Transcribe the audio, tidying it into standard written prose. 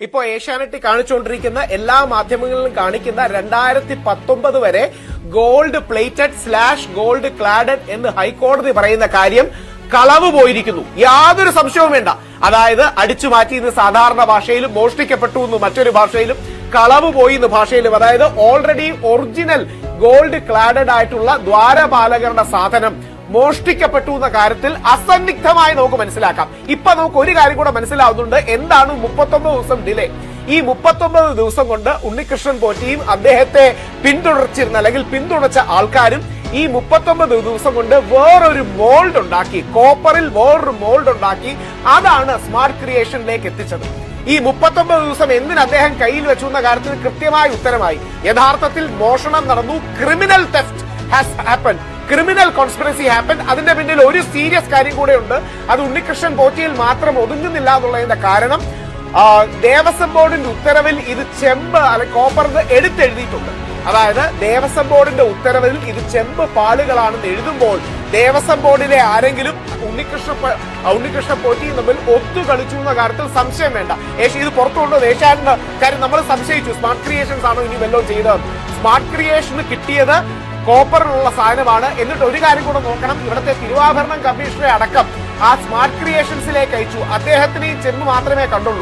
ഇപ്പോ ഏഷ്യാനെറ്റ് കാണിച്ചുകൊണ്ടിരിക്കുന്ന എല്ലാ മാധ്യമങ്ങളിലും കാണിക്കുന്ന 2019 വരെ ഗോൾഡ് പ്ലേറ്റഡ് / ഗോൾഡ് ക്ലാഡഡ് എന്ന് ഹൈക്കോടതി പറയുന്ന കാര്യം കളവ് പോയിരിക്കുന്നു. യാതൊരു സംശയവും വേണ്ട. അതായത് അടിച്ചു മാറ്റിയെന്ന് സാധാരണ ഭാഷയിലും, മോഷ്ടിക്കപ്പെട്ടു എന്ന് മറ്റൊരു ഭാഷയിലും, കളവ് പോയി എന്ന് ഭാഷയിലും, അതായത് ഓൾറെഡി ഒറിജിനൽ ഗോൾഡ് ക്ലാഡഡ് ആയിട്ടുള്ള ദ്വാരപാലകരുടെ സാധനം മോഷ്ടിക്കപ്പെട്ടു എന്ന കാര്യത്തിൽ അസന്നിഗ്ധമായി നമുക്ക് മനസ്സിലാക്കാം. ഇപ്പൊ നമുക്ക് ഒരു കാര്യം കൂടെ മനസ്സിലാവുന്നുണ്ട്. എന്താണ് 39 ദിവസം ഡിലേ? ഈ 39 ദിവസം കൊണ്ട് ഉണ്ണികൃഷ്ണൻ പോറ്റിയും അദ്ദേഹത്തെ പിന്തുടർച്ചിരുന്ന അല്ലെങ്കിൽ പിന്തുണച്ച ആൾക്കാരും ഈ 39 ദിവസം കൊണ്ട് വേറൊരു മോൾഡ് ഉണ്ടാക്കി, കോപ്പറിൽ വേറൊരു മോൾഡ് ഉണ്ടാക്കി. അതാണ് സ്മാർട്ട് ക്രിയേഷനിലേക്ക് എത്തിച്ചത്. ഈ 39 ദിവസം എന്തിന് അദ്ദേഹം കയ്യിൽ വെച്ചു എന്ന കാര്യത്തിൽ കൃത്യമായ ഉത്തരമായി. യഥാർത്ഥത്തിൽ മോഷണം നടന്നു, criminal theft has happen, criminal conspiracy happen. അതിന്റെ പിന്നിൽ ഒരു സീരിയസ് കാര്യം കൂടെ ഉണ്ട്. അത് ഉണ്ണികൃഷ്ണൻ പോറ്റിയിൽ മാത്രം ഒതുങ്ങുന്നില്ല എന്നുള്ളതിന്റെ കാരണം ദേവസ്വം ബോർഡിന്റെ ഉത്തരവിൽ ഇത് ചെമ്പ് അല്ലെങ്കിൽ കോപ്പറിന് എടുത്തെഴുതിയിട്ടുണ്ട്. അതായത് ദേവസ്വം ബോർഡിന്റെ ഉത്തരവിൽ ഇത് ചെമ്പ് പാളുകളാണെന്ന് എഴുതുമ്പോൾ ദേവസ്വം ബോർഡിലെ ആരെങ്കിലും ഉണ്ണികൃഷ്ണൻ പോറ്റിയും തമ്മിൽ ഒത്തുകളിച്ചു എന്ന കാര്യത്തിൽ സംശയം വേണ്ട. ഇത് പുറത്തുകൊണ്ടത് ഏഷ്യാനെറ്റ് കാര്യം നമ്മൾ സംശയിച്ചു. സ്മാർട്ട് ക്രിയേഷൻസ് ആണോ ഇനി വല്ലതും ചെയ്തത്? സ്മാർട്ട് ക്രിയേഷന് കിട്ടിയത് കോപ്പറിനുള്ള സാധനമാണ്. എന്നിട്ട് ഒരു കാര്യം കൂടെ നോക്കണം, ഇവിടുത്തെ തിരുവാഭരണം കമ്മീഷണറെ അടക്കം ആ സ്മാർട്ട് ക്രിയേഷൻസിലേക്ക് അയച്ചു. അദ്ദേഹത്തിന് ഈ ചെമ്പ് മാത്രമേ കണ്ടുള്ളൂ.